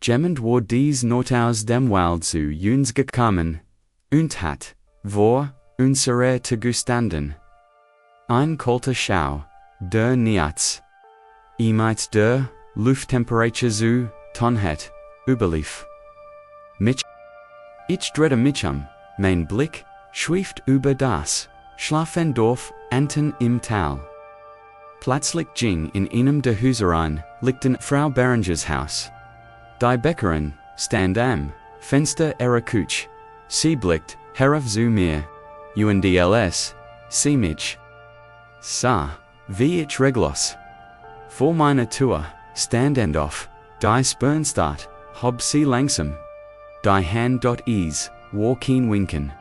Jemand war dies not aus dem Wald zu uns gekommen, und hat, vor, unsere zu gestanden. Ein kalter Schau, der niemals. Mit der Lufttemperatur zu tun hat, überlief. Mich. Ich drehte mich mein Blick schweift über das Schlafendorf Anton im Tal. Plötzlich ging in einem der Häuser ein, liegten Frau Berengers Haus. Die Bäckerin stand am Fenster ihrer Küche. Sie blickt herauf zu mir. UNDLS, sie mich. Sah, wie ich reglos. Vor meiner Tür, standend auf, die Spernstadt, hob sie langsam. Die Hand is, war kein Winken.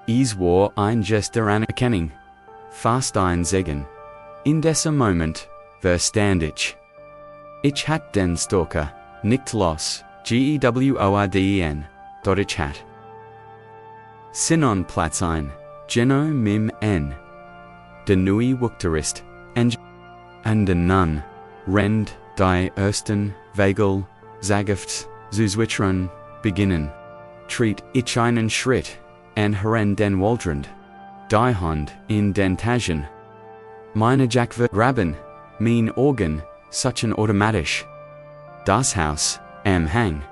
Es war ein Gest der Anerkennung. Fast ein Segen. In diesem Moment, verstand ich. Ich hat den Stalker, nicht los, GEWORDEN, dort ich hat. Sinon Platz ein, Geno mim n. De nui Wukterist, and de nun, rend, die ersten, Vagel, Zagifts, Zuzwitron, beginnen. Treat ich einen Schritt, an heren den Waldrand. Die Hund, in den Taschen. Meine Jack wird graben, mein Organ, such an automatisch. Das Haus, am Hang.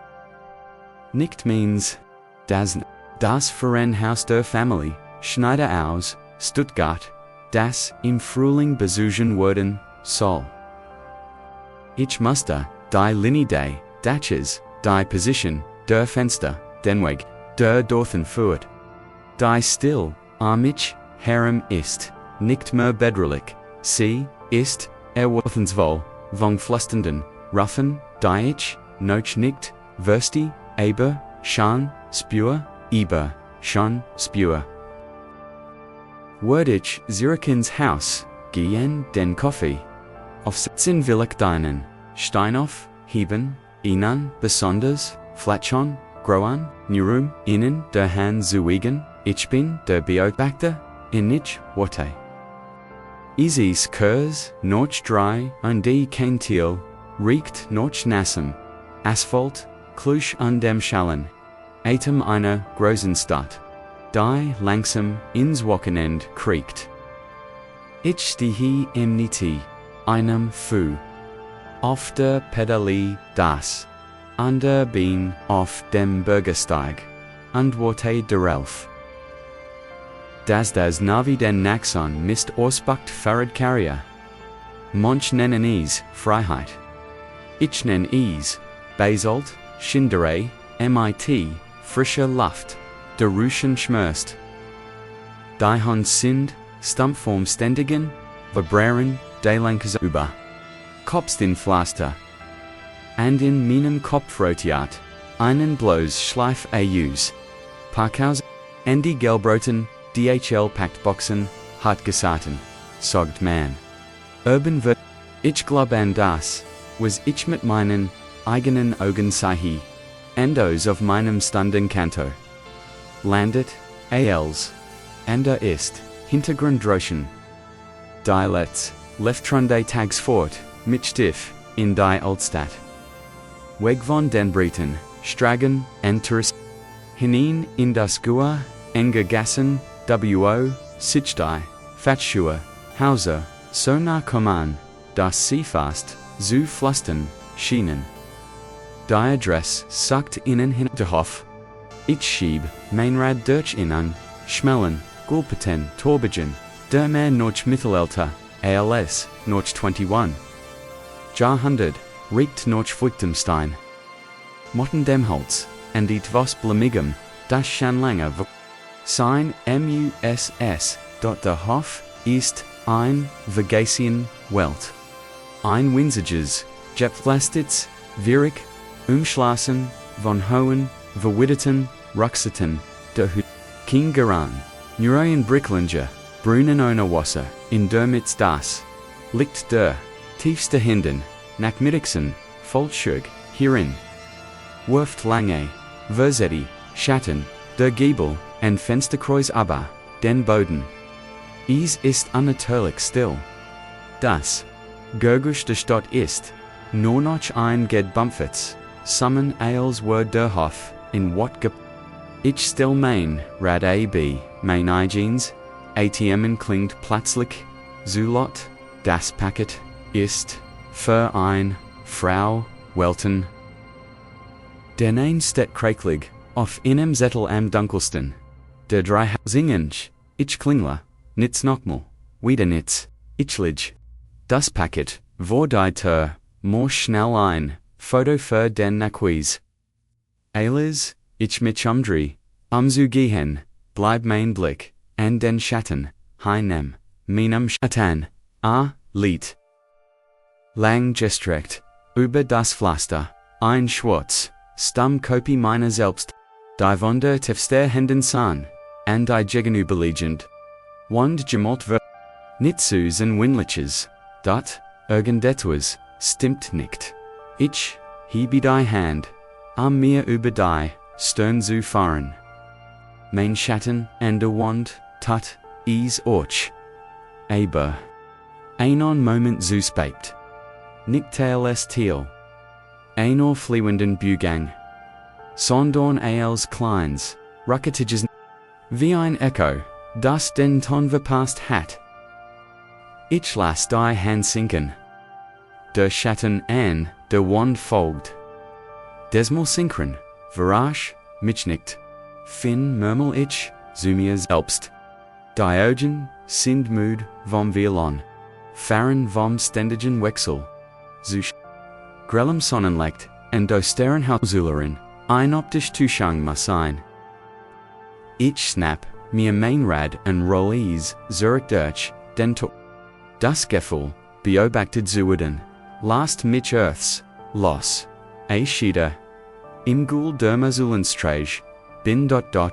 Nicht means, das Vereinshaus der Familie, Schneider aus, Stuttgart, das im Frühling besuchen worden, soll. Ich musste, die Linie des Daches, die Position, der Fenster, den Weg, der dorthin führt. Die still, mich, herem ist, nicht mehr bedrohlich, sie, ist, erwartensvoll, von flüsternden, Ruffen, die ich, noch nicht, wüsste, aber, schon, spüre, schon, spüre. Word ich Zurichens Haus, gehen den Kaffee. Auf Sitzen will ich deinen, Steinauf, heben, ihnen, besonders, flatschon, groan, nurum, innen, der Hand zuwegen, ich bin, der Beobachter, in ich, warte. Isis Kurs, noch drei, und die kein Thiel, riecht noch nassem, Asphalt, Klusch an dem Schallen, Atem einer großen Stadt, die langsam ins Wochenend kriegt. Ich stehe im Niti, einem Fu, auf der Pedalie das, ander bin auf dem Bürgersteig, antworte der Elf. Das Navi den Naxon mist ausbacht Fahrrad Carrier. Manch nennen es Freiheit. Ich nenn es Basalt, Schinderei, MIT, frische Luft, der Ruschen schmörst. Die Hand sind, stammt vom Ständigen, vibrieren, die Lenkers über. Kopst in Pflaster. And in meinem Kopf rotiert, einen bloß Schleif aus. Parkhaus, and die Gelbroten, DHL packt Boxen, hat gesaten, sagt man. Urban wird, ich glaub an das, was ich mit meinen eigenen Augen sahi, endos auf meinem Stunden Kanto. Landet, als, anda ist, Hintergrundroschen. Die Leftrunde tags fort, mit Stiff, in die Altstadt. Weg von den Briten, Stragen, Enters, hinein in das Gua, enge Gassen, wo, Sichdei, Fatschuhe, Hauser, so nah kommen, dass sie fast, zu flüstern, schienen. Die Adresse sagt ihnen Hinterhof. Ich schieb, Mainrad durch innen, Schmellen, Gulpeten, Torbigen, der mehr noch Mittelalter, ALS, noch 21. Jahrhundert, riecht noch Flichtenstein. Motten dem Holz, and etwas Blamigem, das schon lange sein MUSS, der Hof, ist, ein, Vergessen, Welt. Ein Winsages, Jepflastitz, Virik, Umschlassen, von Hohen, Verwidderten, Ruxeten, der Hut, King Garan, Neurayen Bricklinger, Brunnen ohne Wasser, in der Mitz das, liegt der, tiefste Hinden, Nachmittagsen, Vollschug, hierin. Wirft lange, Versetti, Schatten, der Giebel, and Fensterkreuz aber, den Boden. Es ist unnatürlich still. Das Gurgusch der Stadt ist, nur noch ein Gedbumpfets, Summon als Word der Hof, in what ich still mein, Rad AB, mein Eigens, ATMen klingt plötzlich, Zulot, das Paket, ist, für ein, Frau, Welten. Der Name steht kräklig, auf inem Zettel am dunkelsten. Der drei Singench, ich klingler, nitz nochmal, wieder nitz, ich lig. Das Paket, wo die Tür, more schnell ein, Foto für den Nachweis. Elis, ich mich umdreh, zu gehen, bleib mein Blick, an den Schatten, heinem, meinem Schatten, Lied. Lang gestreckt, über das Pflaster, ein Schwarz, Stammkopie meiner selbst, die Wunder tiefster Händen sahen, and die gegenüberliegend. Wand gemalt wird, Nitzus und Winliches, dort, irgendetwas, stimmt nicht. Ich, hebe die Hand, mir über die, Stirn zu fahren. Mein Schatten an der Wand, tat, och. Aber, einen Moment suspekt. Nicht als Thiel. Einer fliehenden Bugang. Sondern als kleins, rucketiges, wie ein Echo, das den Ton verpasst hat. Ich lass die Hand sinken, der Schatten an, der Wand folgt. Desmal synchron, Virage, mich nicht. Fin murmel ich, zu mir selbst. Diogen, sind müd, vom Violon. Fahren vom ständigen Wechsel. Zu grellem Sonnenlicht, und dosteren Hausülerin, ein optisch Tuschang muss sein. Ich snap, mir Mainrad und Rollies, Zurich durch, den to. Das Gefühl, beobachtet zu werden, last mich Earths, los, Schieder. Im Gul der Mazulenstrage, bin auch,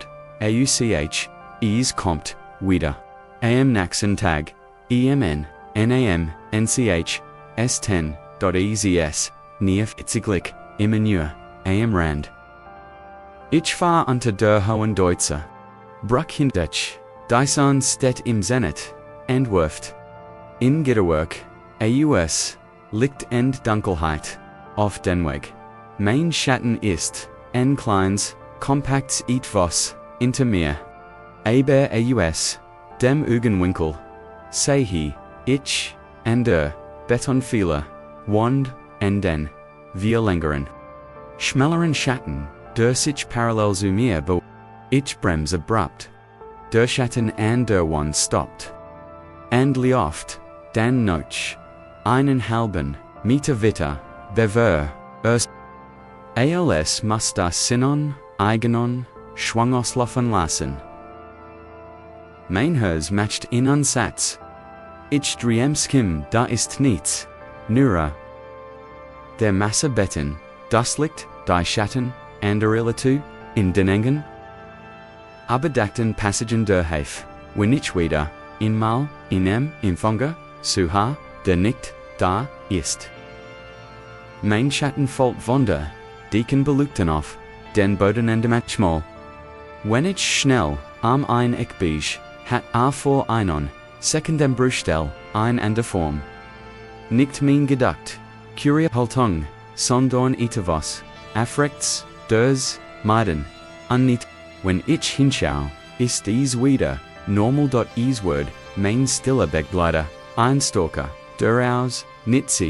es kommt, wieder. Am nächsten Tag, emn, nam, nch, s10, ezs, nief itziglich, immer nur, am Rand. Ich fahr unter der Hohen Deutsche. Bruck hindurch, Dyson steht im Zenit, entwirft. In Gitterwerk, aus, Licht und Dunkelheit, auf den Weg. Mein Schatten ist, en kleins, kompakts etwas, hinter mir. Aber aus, dem Augenwinkel, seh ich, und Betonfehler, Wand, und den, wir längeren. Schmelleren Schatten, der sich parallel zu mir be. Ich bremse abrupt. Der Schatten an der Wand stoppt. And oft, dann noch, einen halben Meter weiter, bever, als muss das Sinnen, eigenon, schwangauslaufen lassen. Mein Herz matcht in Ansatz. Ich drehe skim, da ist nichts, nur der Masse Betten, das Licht, die Schatten, andere zu, in den engen, Abbedachten Passagen der Heif, wenn ich wieder, einmal, empfange, suha, der nicht, da, ist. Mein Schatten folgt Wunder, Deacon belugten auf, den Boden und manchmal. Wenn ich schnell, ein Eckbiege, hat vor einen, secondem Brustell, ein an der Form. Nicht mein Gedacht, Curia Haltung, sondern etwas, Affrechts, des, meiden, an nicht. Wenn ich hinschau, ist dies wieder, normal. Word, mein stiller Begleiter, ein Stalker, daraus, nichts,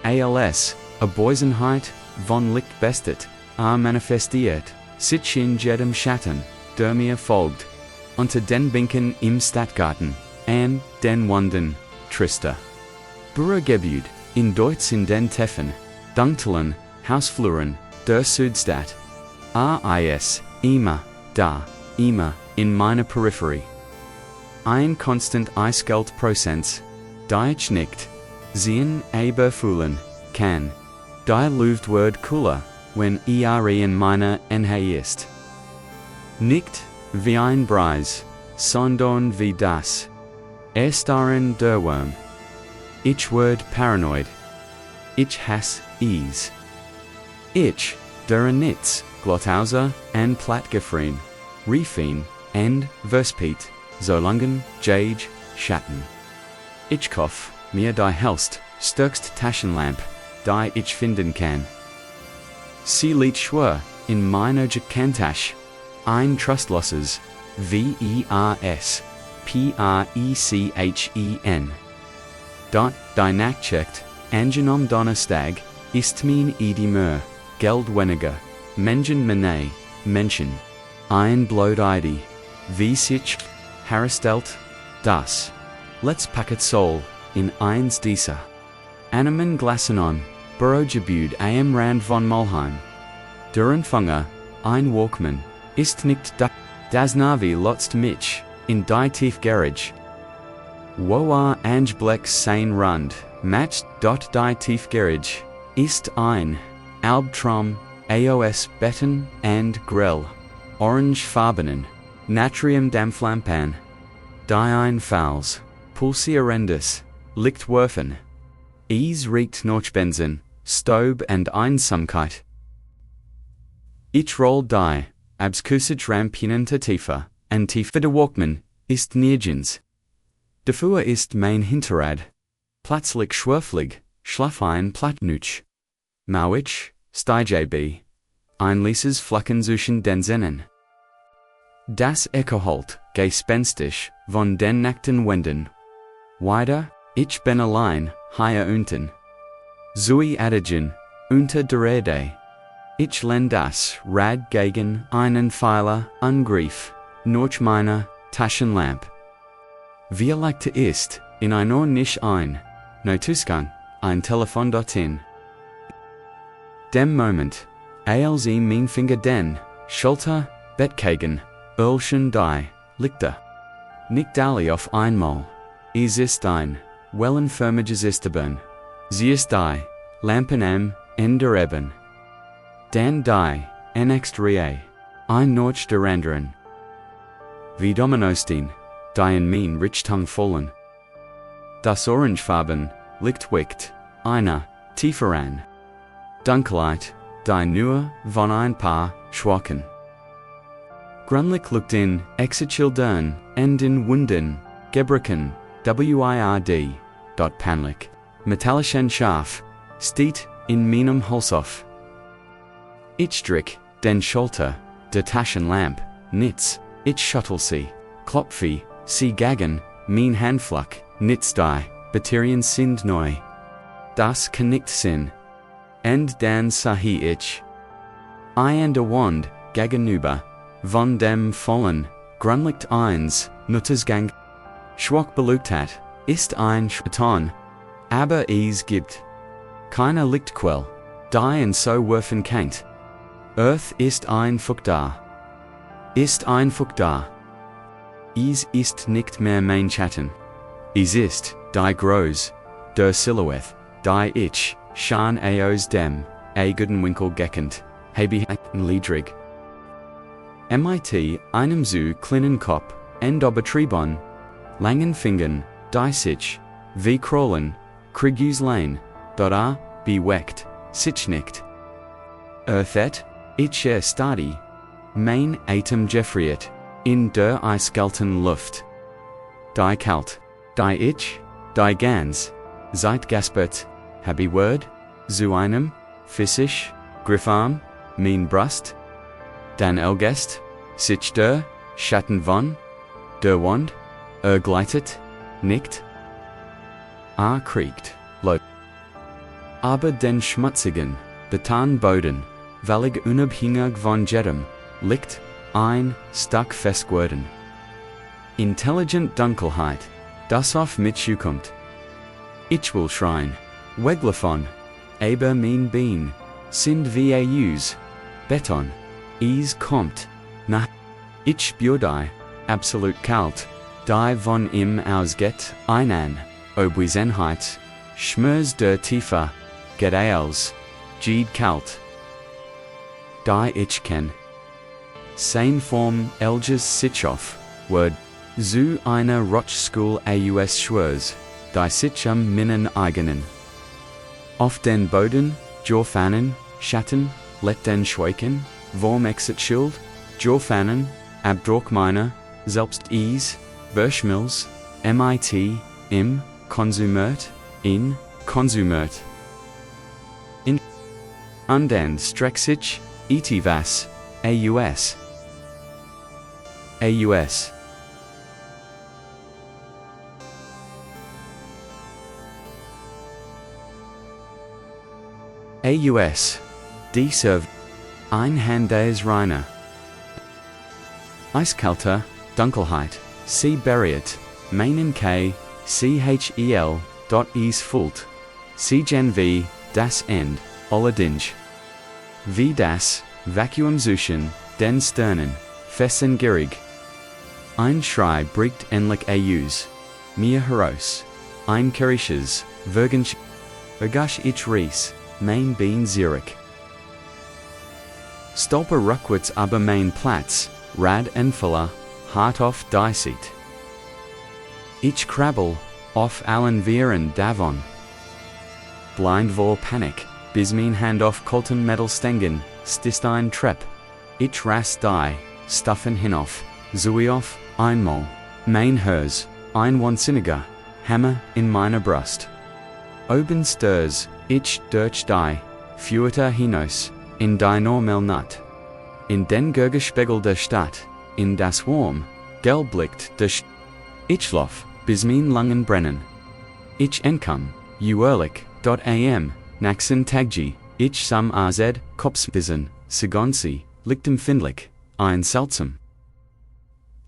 als, Besessenheit, von Licht bestet, manifestiert, sich in jedem Schatten, der mir folgt, unter den Binken im Stadtgarten, an den Wanden, trister. Bürgergebiet, in Deutsch in den Teffen, Dunkeln, Hausfluren, der Südstadt. Immer, da, immer, in meiner Peripherie. Ein konstant eiskalt Prozent, die ich nicht sehen, aber fühlen kann. Die Luft wird cooler, wenn in meiner Nähe ist. Nicht wie ein Preis, sondern wie das Erstarren der Wurm. Ich werd paranoid. Ich hasse es. Ich, der nichts, Glothauser, and Plattgefrien, Riefin, and Verspet, solangen, Jage, Schatten. Ich kauf, mir die hellst, stärkst Taschenlamp, die ich finden kann. Sie liegt schwer, in meiner Kantasch, ein trustloses, VERS, PRECHEN. Dort, die Nachtcheckt, angenommen Donnerstag, ist mein Edimur, Geld weniger, Menschen, ein Blöd wie sich, herstellt, das, let's packet soul, in eins dieser. Animen Glassenon, Bürogebüd am Rand von Mulheim. Der Empfänger, ein Walkman, ist nicht da, das Navi lotzt mich, in die Tiefgarage. Woa Angebleck sein Rund, matcht dort die Tiefgarage, ist ein Albtraum, AOS Betten and Grill, orangefarbenen, Natrium Dampflampan, die ein Fouls, pulsierendes, Lichtwerfen. Es riecht nach Benzin, Staub und Einsamkeit. Ich roll die, abskusig rampinente Tiefe, und Tiefe der Walkman, ist nirgends. Dafür ist mein Hinterrad plötzlich schwerflig, schlaff ein Plattnutsch. Mauich, Stijb, ein leases Flacken zwischen den Sinnen. Das Echoholt, gespenstisch, von den nackten Wänden. Weiter, ich bin allein, hier unten. Zui Adigen, unter der Erde. Ich lend das Rad gegen einen Pfeiler, Angriff, durch meine Taschenlampe. Wir legte ist, in ein Ohr nicht ein, Notusgang, ein Telefon dorthin. Dem Moment, als mein Finger den, Schulter, Bettkagen, Ölchen die, Lichter. Nicht alle auf einmal. Es ist ein, wellenförmiges Isterben. Sie ist die, Lampen in der Eben. Dan die, en extrae, ein Notch der anderen. Wie Dominostein, die in mein Richtung fallen. Das Orangefarben, Licht wickt, einer, tiefer an. Dunkelheit, die nur von ein paar Schwachen. Grunlich lukt in, Exechildern, and in Wunden, Gebreken, WIRD, dot Panlik, metallischen Schaf, steht, in meinem Holzhof. Ich drick, den Schulter, der Taschenlamp, nitz, ich schüttel sie, klopfe, sie gagen, mein Handfluck, nitz die, Batterien sind neu. Das kann nicht sein. And dann sahi ich. I and a Wand, gegenüber, von dem vollen, Grunlicht eins, Nuttersgang. Schwach belugtat, ist ein Beton, aber es gibt keine Lichtquell, die in so werfen kennt. Earth ist einfach da. Ist einfach da. Es ist nicht mehr mein Schatten. Es ist, die groß, der Silhouette, die ich, schon aus dem, guten Winkel gekannt, habe liedrig. MIT, einem so kleinen Kopf, und Obertriebon, langen Fingern, die sich, wie Krollen, Kriegüs Lane, dort bewegt, sich nicht. Earthet, ich stadi, mein Atem gefriert, in der eiskalten Luft. Die kalt, die ich, die ganz, seit gaspert, habe Word, zu einem, Physisch, Griffarm, mein Brust, dann Elgest, sich der, Schatten von, der Wand, gleitet, nicht, kriegt, laut. Aber den schmutzigen, Betonboden, wellig unabhängig von jedem, liegt, ein, stark festgeworden. Intelligent Dunkelheit, das auf mich zukommt. Ich will schreien, Weglafon, aber mein Bein, sind wie aus, Beton, es kommt, nach, ich spür die, absolut kalt, die von ihm ausgeht, an, Besessenheit, Schmerz der Tiefe, geht aus, Jed kalt. Die ich kenn. Sein vom Elges Sitchof, Word, zu einer Rochschool aus Schwers, die sich am Minnen eigenen. Auf den Boden, Jorfanen, Schatten, let den Schweiken, vom Exit Schild, Jorfanen, Abdruck meiner, selbst is, Verschmills, MIT, im, konsumiert, in, konsumiert. In, und dann streck sich, was, aus. Aus. Aus. Die serv. Ein Hand des Reiner. Eiskalter, Dunkelheit, sie beriert, meinen K, chel, dot is fult. Sie gen wie, das End, allerdings. Wie das, Vakuum suchen, den Sternen, fessengierig. Ein Schrei bricht endlich aus. Mir heraus. Ein Kerisches, Vergensch. Vergasch ich Ries, mein Bein Zurich. Stolper rückwärts aber mein Platz, Rad en Fuller, hart auf die Seat. Ich krabbel, auf allen Vieren davon. Blind vor Panik, bis mein Hand auf kalten Metal stängen, stist ein Trepp. Ich rast die, Stuffen hinauf, zui auf, einmal, mein Hers, ein wahnsinniger, Hammer in meiner Brust. Oben stirs, ich durch die, Führte hinaus, in die Normel Nacht. In den Gurgespiegel der Stadt, in das warm, gelblickt der Ich lauf, bis mein Langen brennen. Ich entkomm, uerlich, am, Naxen Tagji, Ich Sum Az, Kopfwissen, Sigonsi, Lichtemfindlich, Ein Salzum.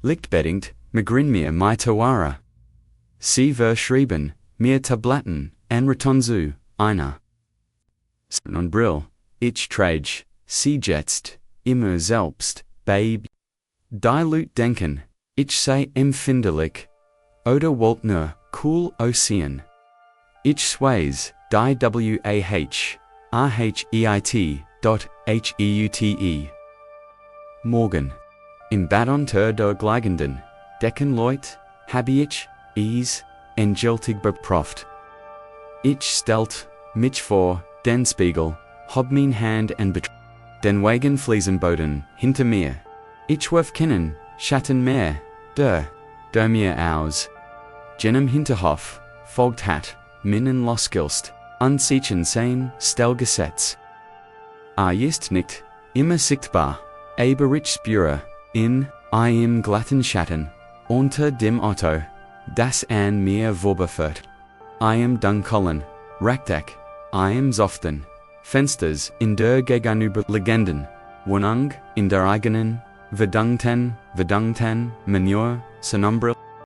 Lichtbedingt, Magrin mir Tawara. Sie verschrieben, mir Tablatten, Anratonzu, einer. Und Brill, Ich trage, Sie jetzt, immer selbst, Babe. Dilute denken, Ich sei empfindlich. Oder wollt nur, cool Ocean. Ich sways, die Wahrheit.heute. Morgen. In Bad unter der Gleigenden, Decken Leut, habe ich, endgültig beproft. Ich stellt, mich vor, den Spiegel, hob mein Hand en den Wagen Fliesenboden, hinter mir. Ich werf Kinnen, Schatten mehr, der mir aus. Jenem Hinterhof, folgt hat, Minnen losgilst, unsiechen sein, Stellgesetz. Ist nicht, immer sichtbar, aber ich spüre, in im glatten Schatten, unter dem Auto, das an mir vorbeifährt. Im Dunkeln, Rackdeck, im soften, Fensters in der gegenüberliegenden Wohnung, in der eigenen, Verdungten, Manure, Sonumbre.